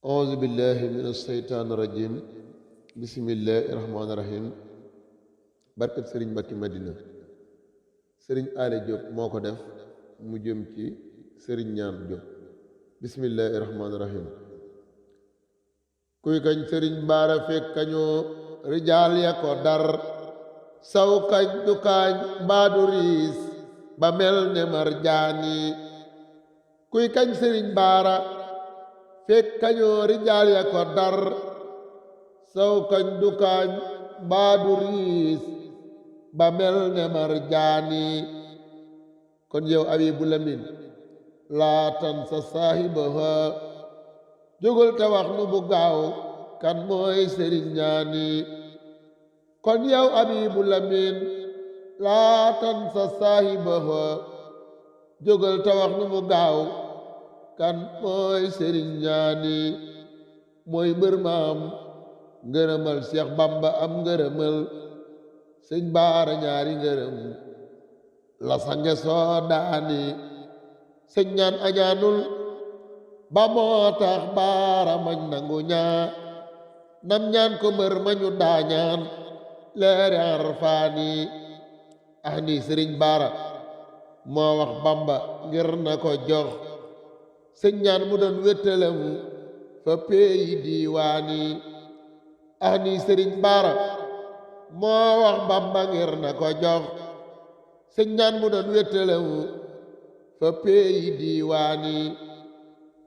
auzu billahi min asheytaani rajim bismillahi rahmaani rahim barkat sëriñ Mbàkke Madina sëriñ Ale Diop moo ko def mu jëm ci sëriñ ñaan Diop bismillahi rahmaani rahim kuy kañ sëriñ baara fekk kañoo rijaal ya ko dar saw kañ du kaañ mbaadu riis ba mel ne marjaani kuy kañ sëriñ baara fekk kañoo rijaal ya ko dar saw kañ du kaañ mbaadu riis ba mel ne marjaani kon yow Abibu Lamin laatan sa saahibaha jógul te wax nu bu gaaw kan mooy sëriñ ñaani kon yow Abibu Lamin laatan sa saahibaha jógal te wax nu mu gaaw kan mooy sëriñ ñaani mooy mbër maam ngërëmal Seex Bamba am ngërëmal sëñ baara ñaari ngërëm la sange soo daani sëñ ñaan añaanul ba moo tax baara mañ nangu ñaa nam ñaan ko mbër mañu daañaan leeri arfaani ni sëriñ baara moo wax Bamba ngir na ko jox sëñ ñaan mu doon wéttalamu fa peeyi diiwaani ni sëriñ baara moo wax Bamba ngir na ko jox sëñ ñaan mu doon wéttalamu fa peeyi diiwaani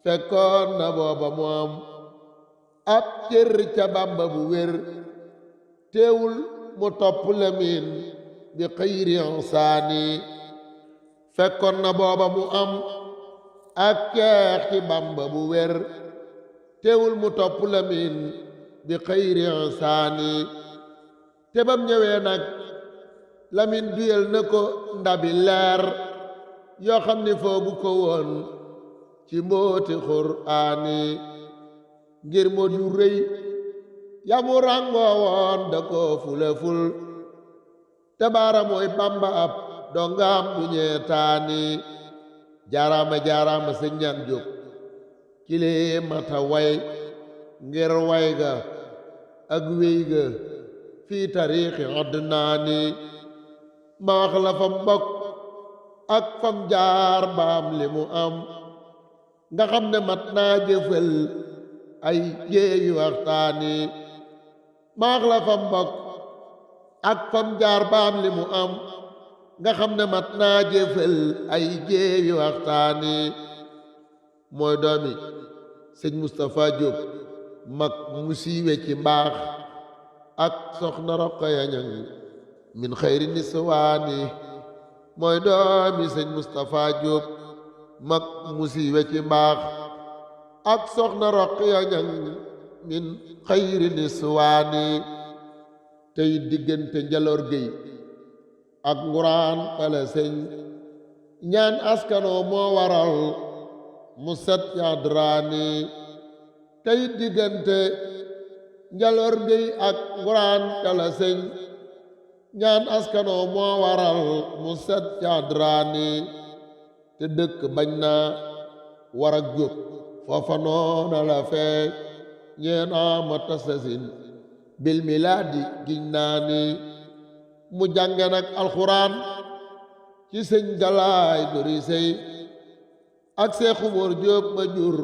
fekkoon na booba moom ab cër ca Bamba bu wér teewul mu topp Lamin bi xayri insaani fekkoon na booba mu am ak ceex ci Bamba bu wér teewul mu topp Lamin bi xayri insaani te bam ñëwee nag Lamin duyal na ko ndabi leer yoo xam ni foobu ko woon ci mbooti Qur'aani ngir moo du rëy yamu ràngoo woon da ko fuleful te baara mooy Bamba ab dongaam du ñeetaani jaaraama jaaraama sëñ ñaan Jóob kilee mata way ngir way ga ak wéy ga fii tariixi adnaani ma wax la fam bokk ak fam jaar baam li mu am nga xam ne mat naa jëfal ay jéeyi waxtaani ma wax la fam bokk ak fam jaar baam li mu am nga xam ne mat naa jëfal ay jéeyi waxtaani mooy doomi sëñ Moustapha Diop mag mu siiwe ci mbaax ak soxna Roqaya Ñaŋ min xayri niswaani mooy doomi sëñ Moustapha Diop mag mu siiwe ci mbaax ak soxna Roqaya Ñaŋ min xayri niswaani tey diggante Njaloor Géy ak nguraan pale sëñ ñaan askanoo moo waral mu set yadraani tey diggante Njaloor Géy ak nguraan pale sëñ ñaan askanoo moo waral mu set yadraani te dëkk bañ naa war ak jóg foofa noona la fee ñeenaa ma tasasin bil milaadi giñ naa ni mu jànge nag alxuraan ci sëñ Galaay Dori Sey ak Seex Umar Jóob ma jur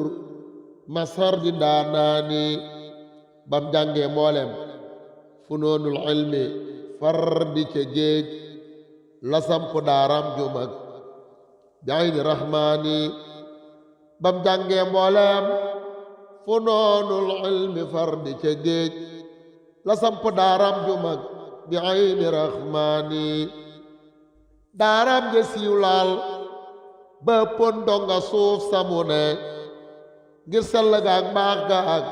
masar di daanaani bam jànge mboolem fu noonul ilmi far di ca géej la samp daaram ju mag bi ayni rahmaani bam jànge mboolem fu noonul ilmi far di ca géej la samp daaram ju mag bi ayni rahmaani daaram ja siiw laal ba pon donga suuf samu ne ngir sell ga ak mbaax ga ak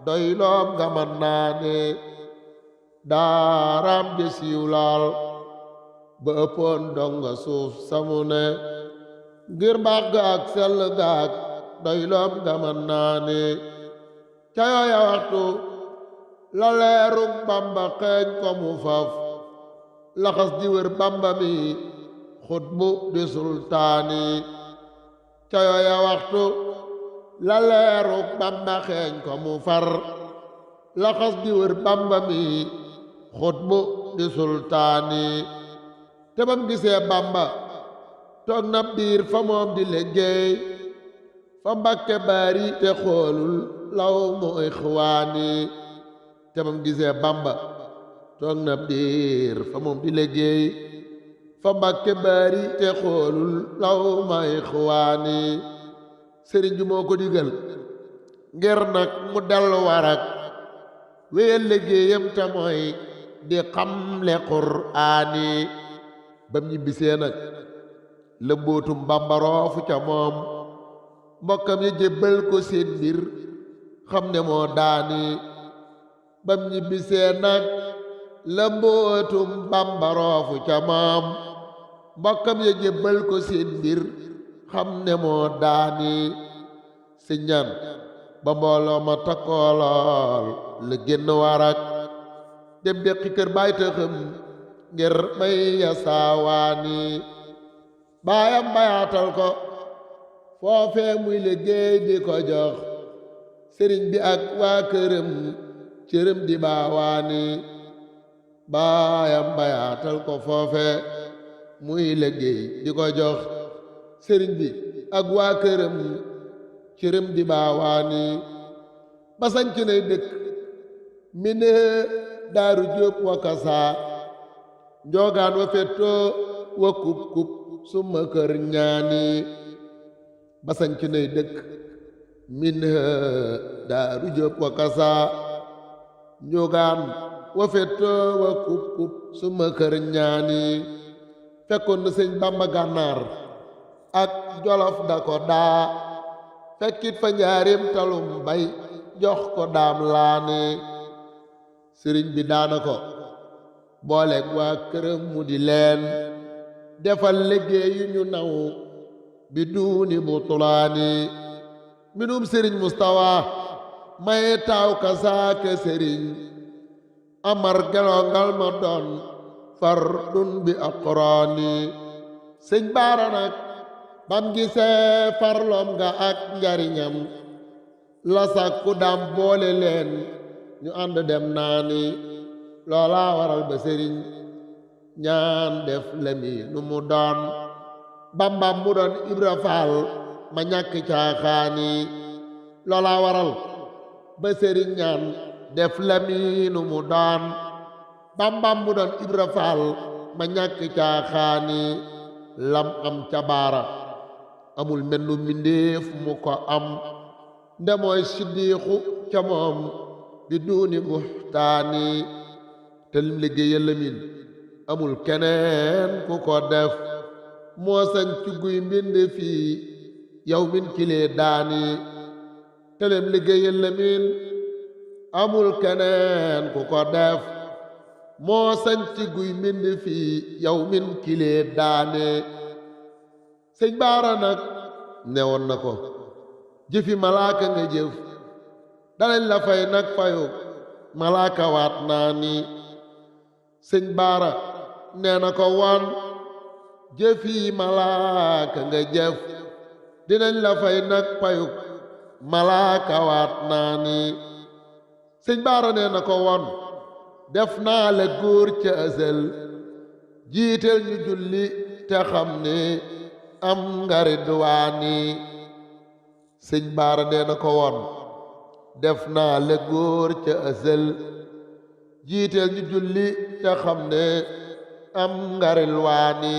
doy loom nga man naa ne daaram ja siiw laal ba pon donga suuf samu ne ngir mbaax ga ak sell ga ak doy loom nga man naa ne ca yooya waxtu la leerug Bamba xeeñ ko mu faf laxas di wër Bamba mi xutbu di sultaani ca yooya waxtu la leeru bamba xeeñ ko mu far laxas di wër bamba mi xutbu di sultaani te bam gisee bamba toog na biir fa moom di liggéey fa Mbàkke Baari te xoolul law mu ixwaani te bam gisee bamba toog na biir fa moom di liggéey fa Mbàkke Baari te xoolul law ma ixwaani sëriñ bi moo ko digal ngir nag mu dellu warak wéyal liggéeyam te mooy di xamle quraani bam ñibbisee nag la mbootum Bàmba roofu ca moom mbokkam yi jébbal ko seen mbir xam ne moo daani bam ñibbisee nag la mbootum Bàmba roofu ca moom mbokkam yi jébbal ko seen mbir xam ne moo daani si ñaan ba mbooloo ma takkoolool la génn warak dem déqi kër baay tëxëm ngir may ya saawaani baayam bayaatal ko foofee muy liggéey di ko jox sëriñ bi ak waa këram cërëm di baawaani baayam bayaatal ko foofee muy liggéey di ko jox sëriñ bi ak waa këram cërëm di baawaani ba sanc nay dëkk mi ne daaru jóob wa kasaa njoogaan wa fettoo wa kub kub suma kër ñaani ba sanc nay dëkk min daaru jóob wa kasaa njoogaan wa fettoo wa kub kub suma kër ñaani fekkoon na sëñ Bàmba gànnaar ak jolof da ko daa fekkit fa njaarim talum bay jox ko daam laani sëriñ bi daana ko booleeg waa këram mu di leen defal liggéeyu ñu naw bi duuni bu tulaani minum sëriñ Mustafa may taaw ka saake sëriñ amar gelongal ma doon fardun bi aqraani sëñ baara nag bam gisee farlom nga ak njariñam la sàkku daam boole leen ñu ànd dem naani loola waral ba sëriñ ñaan def lemi nu mu doon bambam mu doon Ibra Faal ma ñàkk caaxaani loola waral ba sëriñ ñaan def lemi nu mu doon bambam mu doon Ibra Faal ma ñàkk caaxaani lam am ca baara amul mennu mbindéef mu ko am ndemooy siddiixu ca moom bi duuni buxtaani te lim liggéeyal Lamin amul keneen ku ko def moo sañ ci guy mbind fii yow min kilee daani te lim liggéeyal Lamin amul keneen ku ko def moo sañ ci guy mbind fii yow min kilee daani sëñ baara nag newoon na ko jëfi malaaka nga jëf danañ la fay nag fayu malaaka waat naa ni sëñ baara nee na ko woon jëfi malaaka nga jëf dinañ la fay nag fayu malaaka waat naa ni sëñ baara nee na ko woon def naa la góor ca ësël jiiteel ñu julli te xam ne am nga ridwaani sëñ baara nee na ko woon def naa la góor ca ësël jiiteel ñu julli te xam ne am nga ridwaani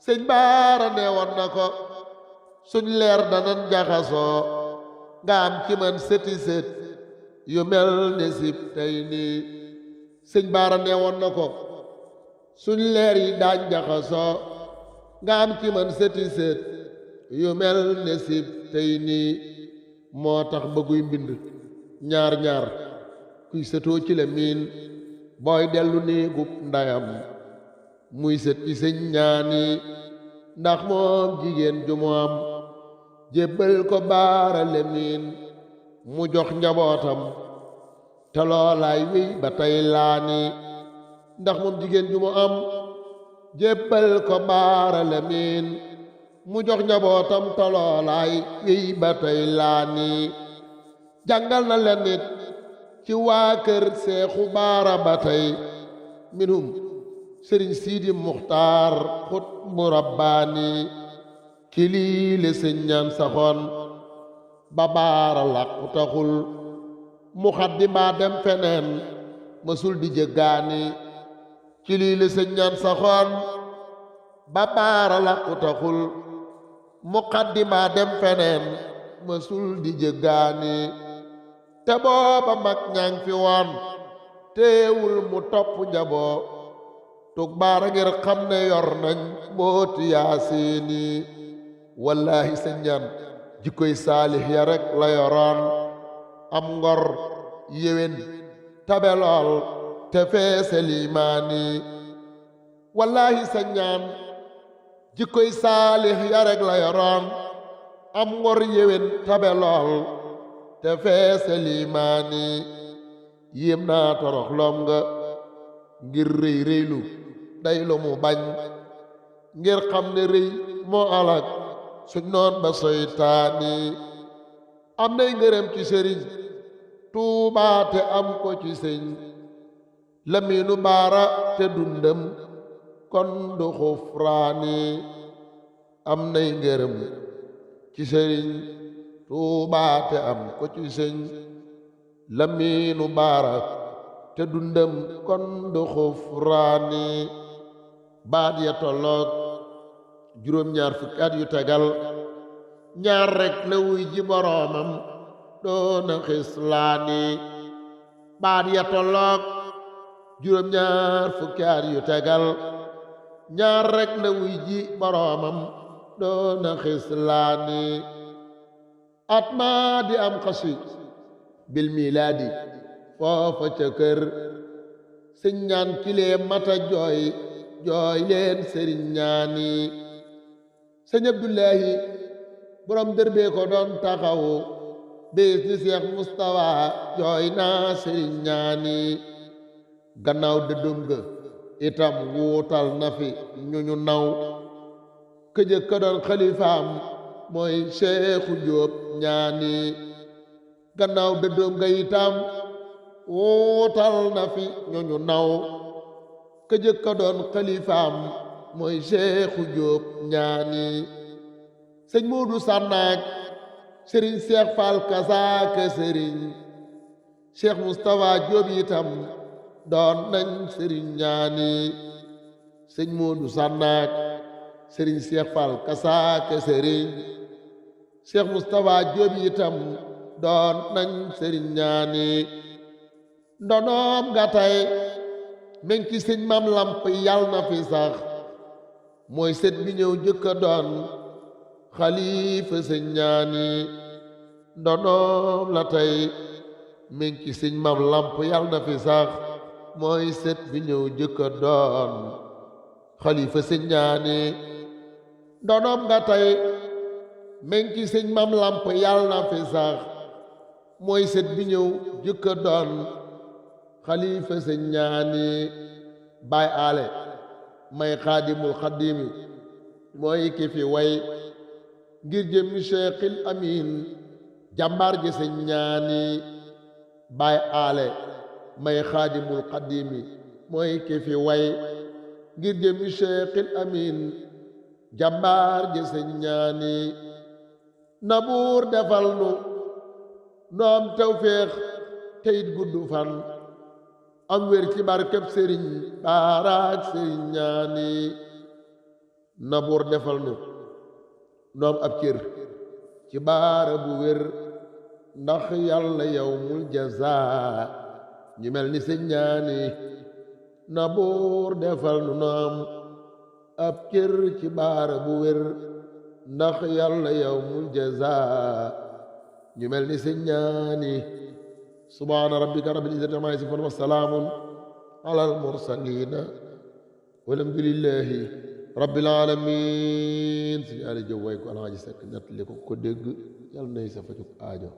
sëñ baara nee woon na ko suñ leer danan jaxasoo nga am ci man sëti sët yu mel ne sib tey nii sëñ baara nee woon na ko suñ leer yi daañ jaxasoo nga am ci man sëti sët yu mel ne sib tey nii moo tax bëgguy mbind ñaar ñaar kuy sëtoo ci la miin booy dellu néegub ndayam muy sët ci sëñ ñaani ndax moom jigéen ju mu am jébbal ko baara le miin mu jox njabootam te loolaay wéy ba tey laani ndax moom jigéen ju mu am jébbal ko baara le miin mu jox njabootam toloolaay wéy ba tey laa nii jàngal na leen nit ci waa kër seexu baara ba tey minhum sëriñ siidi muxtaar xut mu rabbaani ci lii le sëñ ñaan saxoon ba baara làqu taxul mu xaddi mbaa dem feneen mësul di jëggaani ci lii le sëñ ñaan saxoon ba baara làqu taxul mu xaddi mbaa dem feneen mësul di jëggaani te booba mag ñaa ngi fi woon teewul mu topp njaboo tug baara ngir xam ne yor nañ mbooti yaasiini wallaahi sëñ ñaan jikkoy saalix ya rek la yoroon am ngor yéwén tabe lool te feese liimaani wallaahi sëñ ñaan jikkoy saalix ya rek la yoroon am ngor yéwén tabe lool te feese liimaani yéem naa torox lom nga ngir rëy rëylu day lu mu bañ ngir xam ne rëy moo alak suñ noon ba soytaani am nay ngërëm ci sëriñ Tuubaa te am ko ci sëñ Lamiinu Baara te dundam kon du xufraani am nay ngërëm ci sëriñ Tuubaa te am ko ci sëñ Lamiinu Baara te dundam kon du xufraani baat ya tolloog juróom-ñaar fukki at yu tegal ñaar rek la wuy ji boroomam doona xislaani baat ya tolloog juróom-ñaar fukki at yu tegal ñaar rek la wuy ji boroomam doona xislaani at maa di am xasi bil milaadi foofa ca kër sëñ ñaan kilee mata jooy jooy leen sëriñ ñaani sëñ Abdullahi borom dërbee ko doon taxawu bis ni Seex Mustafa jooy naa sëriñ ñaani gannaaw dëddum ga itam wuutal na fi ñu naw këjë ka doon xalifaam mooy Seexu Jóob ñaani gannaaw dëddum ga itam wuutal na fi ñu naw këjë ka doon xalifaam mooy Seexu Jóob ñaani sëñ Moodu Sànnaak sëriñ Seex Faal kasaaka sëriñ Seex Mustafa Jóob itam doon nañ sëriñ ñaani sëñ Moodu Sànnaak sëriñ Seex Faal kasaaka sëriñ Seex Mustafa Jóob itam doon nañ sëriñ ñaani ndonoom nga tey meñ ci sëñ Maam Lamp yal na fi sax mooy sët bi ñëw jëkka doon xalifa sëñ ñaani ndonoom la tey meñ ci sëñ Maam Lamp yal na fi sax mooy sët bi ñëw jëkka doon xalifa sëñ ñaani ndonoom nga tey meñ ci sëñ Maam Lamp yal na fi sax mooy sët bi ñëw jëkka doon xalifa sëñ ñaani baay aale may xaadimul xadimi mooy ki fi way ngir jëmmi Cheikhil Amin jàmbaar ji sëñ ñaani baay aale may xaadimul xadimi mooy ki fi way ngir jëmmi Cheikhil Amin jàmbaar ji sëñ ñaani na buur defal nu am tawféex teyit gudd fan am wér ci barkeb sëriñ baaraak sëriñ ñaani na buur defal nu am ab cër ci baara bu wér ndax yàlla yawmul jazaa ñu mel ni sëñ ñaani na buur defal nu am ab cër ci baara bu wér ndax yàlla yawmul jazaa ñu mel ni sëñ ñaani subhaana rabbika rabbil izzati ammaa yasifuun wa salaamun alal mursaliina walhamdulillahi rabbil aalamiin suñu ale jëw way ko alaaji sekk ñett li ko dégg yàlla nay sa fajug aajo